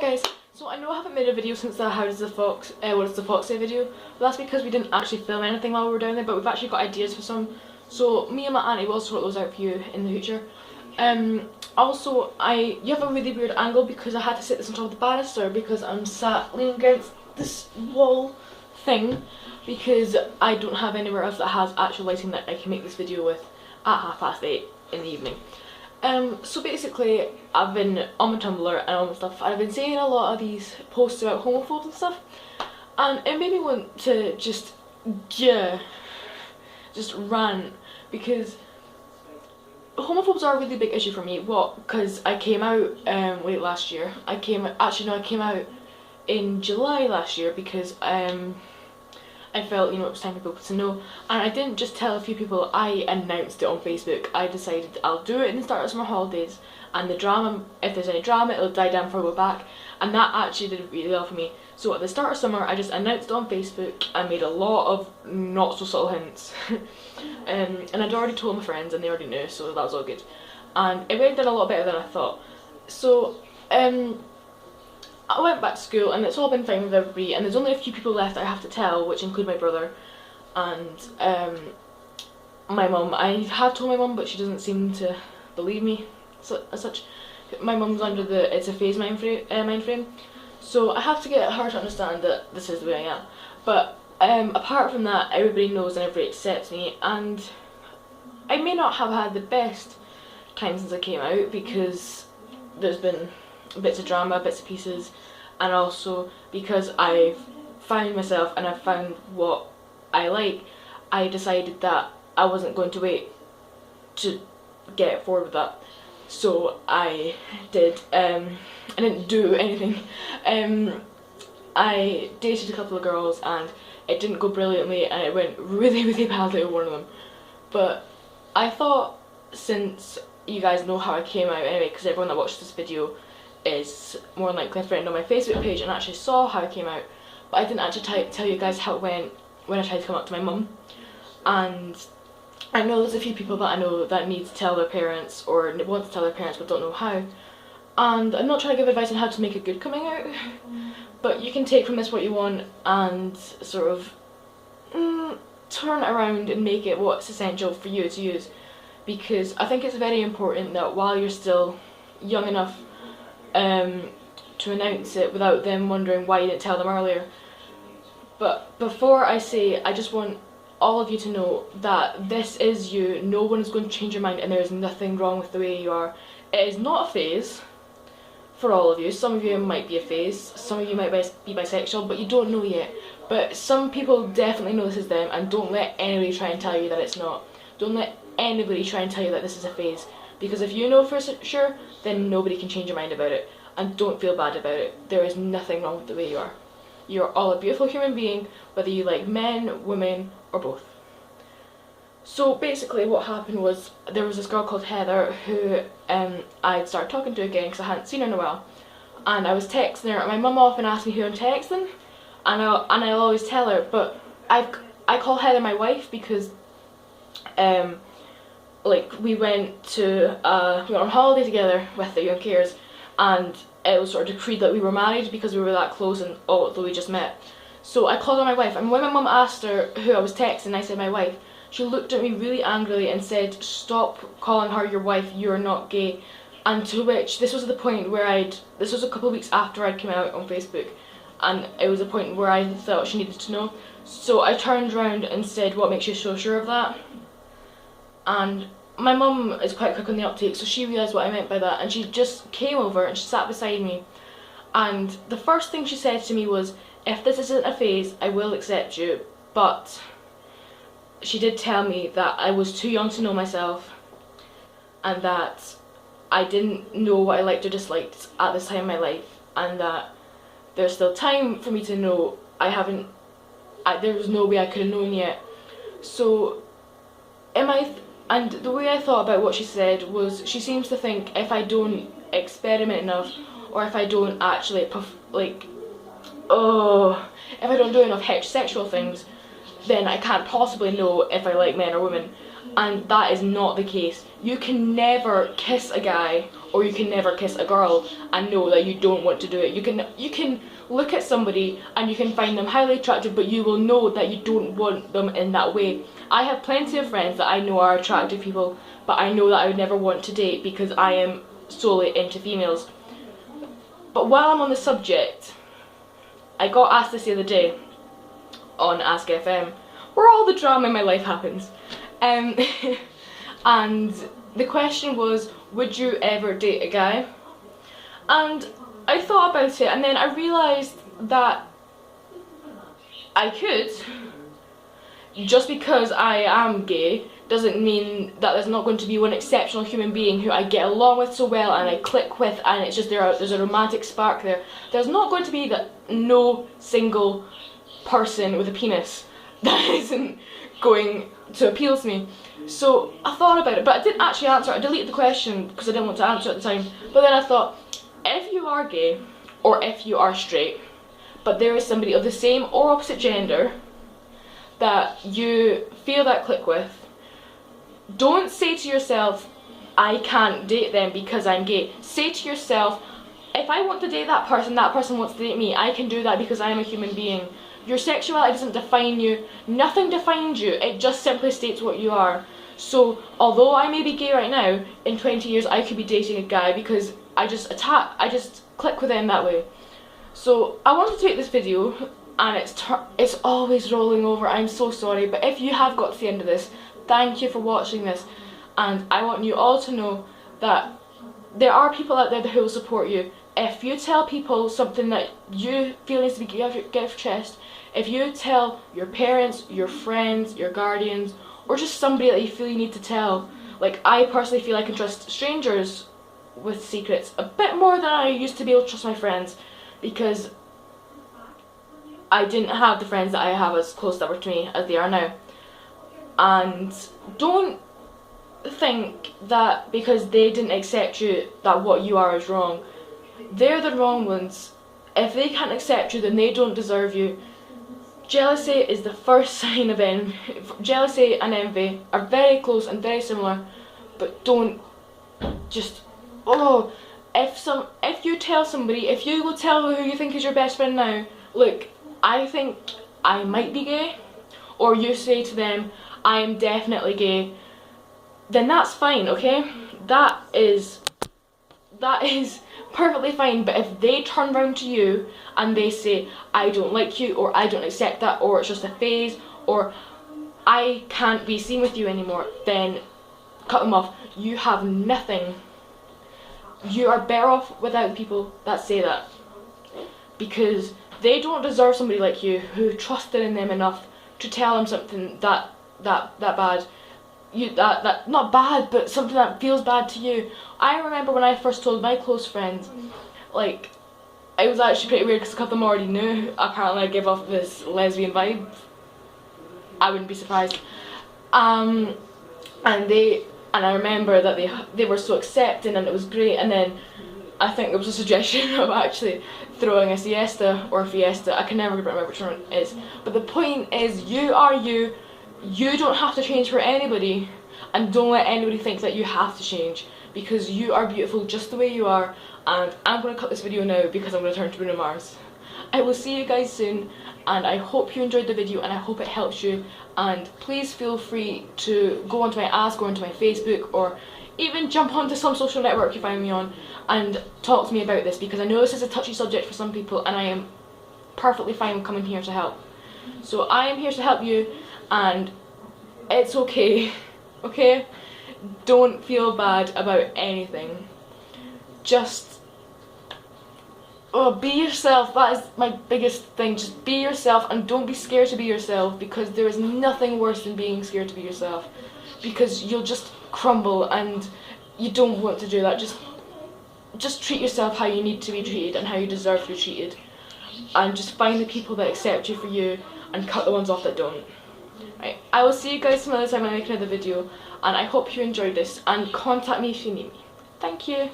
Guys, so I know I haven't made a video since the How Does the Fox, What Does the Fox Say video, but that's because we didn't actually film anything while we were down there, but we've actually got ideas for some, so me and my auntie will sort those out for you in the future. Also, you have a really weird angle because I had to sit this on top of the banister because I'm sat leaning against this wall thing because I don't have anywhere else that has actual lighting that I can make this video with at 8:30 in the evening. So basically, I've been on my Tumblr and all my stuff, and I've been seeing a lot of these posts about homophobes and stuff, and it made me want to just rant, because homophobes are a really big issue for me. Because I came out late last year. I came out in July last year because I felt, it was time for people to know, and I didn't just tell a few people, I announced it on Facebook. I decided I'll do it in the start of summer holidays, and the drama, if there's any drama, it'll die down before I go back, and that actually did really well for me. So at the start of summer, I just announced it on Facebook. I made a lot of not so subtle hints, and I'd already told my friends and they already knew, so that was all good, and it went down a lot better than I thought. So I went back to school and it's all been fine with everybody, and there's only a few people left that I have to tell, which include my brother and my mum. I have told my mum, but she doesn't seem to believe me as such. My mum's under the it's a phase mind frame, so I have to get her to understand that this is the way I am. But apart from that, everybody knows and everybody accepts me, and I may not have had the best time since I came out because there's been bits of drama, bits of pieces, and also because I've found myself and I've found what I like, I decided that I wasn't going to wait to get forward with that. So I did, I didn't do anything. I dated a couple of girls and it didn't go brilliantly, and it went really, really badly with one of them. But I thought, since you guys know how I came out anyway, because everyone that watched this video is more than likely a friend on my Facebook page and actually saw how I came out, but I didn't actually tell you guys how it went when I tried to come up to my mum. And I know there's a few people that I know that need to tell their parents, or want to tell their parents but don't know how, and I'm not trying to give advice on how to make a good coming out, but you can take from this what you want and sort of turn it around and make it what's essential for you to use, because I think it's very important that while you're still young enough to announce it without them wondering why you didn't tell them earlier. But before I say, I just want all of you to know that this is you. No one's going to change your mind, and there is nothing wrong with the way you are. It is not a phase for all of you. Some of you might be a phase, some of you might be bisexual, but you don't know yet. But some people definitely know this is them, and don't let anybody try and tell you that it's not. Don't let anybody try and tell you that this is a phase, because if you know for sure, then nobody can change your mind about it, and don't feel bad about it. There is nothing wrong with the way you are. You're all a beautiful human being, whether you like men, women, or both. So basically what happened was, there was this girl called Heather who I'd started talking to again because I hadn't seen her in a while, and I was texting her. My mum often asks me who I'm texting, and I'll always tell her, but I call Heather my wife because like we went on holiday together with the Young Cares, and it was sort of decreed that we were married because we were that close, and although we just met. So I called her my wife, and when my mum asked her who I was texting, I said my wife. She looked at me really angrily and said, "Stop calling her your wife, you're not gay." And to which, this was the point where this was a couple of weeks after I'd come out on Facebook, and it was a point where I thought she needed to know. So I turned around and said, "What makes you so sure of that?" And my mum is quite quick on the uptake, so she realised what I meant by that, and she just came over and she sat beside me, and the first thing she said to me was, "If this isn't a phase, I will accept you," but she did tell me that I was too young to know myself, and that I didn't know what I liked or disliked at this time in my life, and that there's still time for me to know. There was no way I could have known yet. So and the way I thought about what she said was, she seems to think if I don't experiment enough, or if I don't actually if I don't do enough heterosexual things, then I can't possibly know if I like men or women. and that is not the case. You can never kiss a guy or you can never kiss a girl and know that you don't want to do it. You can look at somebody and you can find them highly attractive, but you will know that you don't want them in that way. I have plenty of friends that I know are attractive people, but I know that I would never want to date because I am solely into females. But while I'm on the subject, I got asked this the other day on Ask FM, where all the drama in my life happens. And the question was, would you ever date a guy? And I thought about it, and then I realised that I could. Just because I am gay doesn't mean that there's not going to be one exceptional human being who I get along with so well and I click with, and it's just there's a romantic spark there. There's not going to be no single person with a penis that isn't going to appeal to me. So I thought about it, but I didn't actually answer. I deleted the question because I didn't want to answer at the time. But then I thought, if you are gay or if you are straight, but there is somebody of the same or opposite gender that you feel that click with, don't say to yourself, I can't date them because I'm gay. Say to yourself, if I want to date that person wants to date me, I can do that because I am a human being. Your sexuality doesn't define you. Nothing defines you. It just simply states what you are. So although I may be gay right now, in 20 years I could be dating a guy because I just click with them that way. So I wanted to take this video, and it's always rolling over. I'm so sorry, but if you have got to the end of this, thank you for watching this, and I want you all to know that there are people out there who will support you. If you tell people something that you feel needs to be get off your chest, if you tell your parents, your friends, your guardians, or just somebody that you feel you need to tell, like I personally feel I can trust strangers with secrets a bit more than I used to be able to trust my friends, because I didn't have the friends that I have as close that were to me as they are now. And don't think that because they didn't accept you that what you are is wrong. They're the wrong ones. If they can't accept you, then they don't deserve you. Jealousy is the first sign of envy. Jealousy and envy are very close and very similar, but don't just, if you tell somebody, if you go tell who you think is your best friend now, look, I think I might be gay, or you say to them, I am definitely gay, then that's fine, okay? That is perfectly fine. But if they turn around to you and they say, I don't like you, or I don't accept that, or it's just a phase, or I can't be seen with you anymore, then cut them off. You have nothing. You are better off without people that say that, because they don't deserve somebody like you who trusted in them enough to tell them something that bad. That not bad, but something that feels bad to you. I remember when I first told my close friends, like, it was actually pretty weird because a couple of them already knew. Apparently I give off this lesbian vibe. I wouldn't be surprised. And I remember that they were so accepting and it was great, and then I think there was a suggestion of actually throwing a siesta or a fiesta. I can never remember which one it is. But the point is, you are you. You don't have to change for anybody, and don't let anybody think that you have to change, because you are beautiful just the way you are. And I'm going to cut this video now because I'm going to turn to Bruno Mars. I will see you guys soon, and I hope you enjoyed the video and I hope it helps you. And please feel free to go onto my Ask, go onto my Facebook, or even jump onto some social network you find me on and talk to me about this, because I know this is a touchy subject for some people and I am perfectly fine with coming here to help. So I am here to help you, and it's okay, okay? Don't feel bad about anything. Just be yourself. That is my biggest thing. Just be yourself, and don't be scared to be yourself, because there is nothing worse than being scared to be yourself, because you'll just crumble and you don't want to do that. Just treat yourself how you need to be treated and how you deserve to be treated, and just find the people that accept you for you and cut the ones off that don't. Right, I will see you guys some other time when I make another video, and I hope you enjoyed this, and contact me if you need me. Thank you.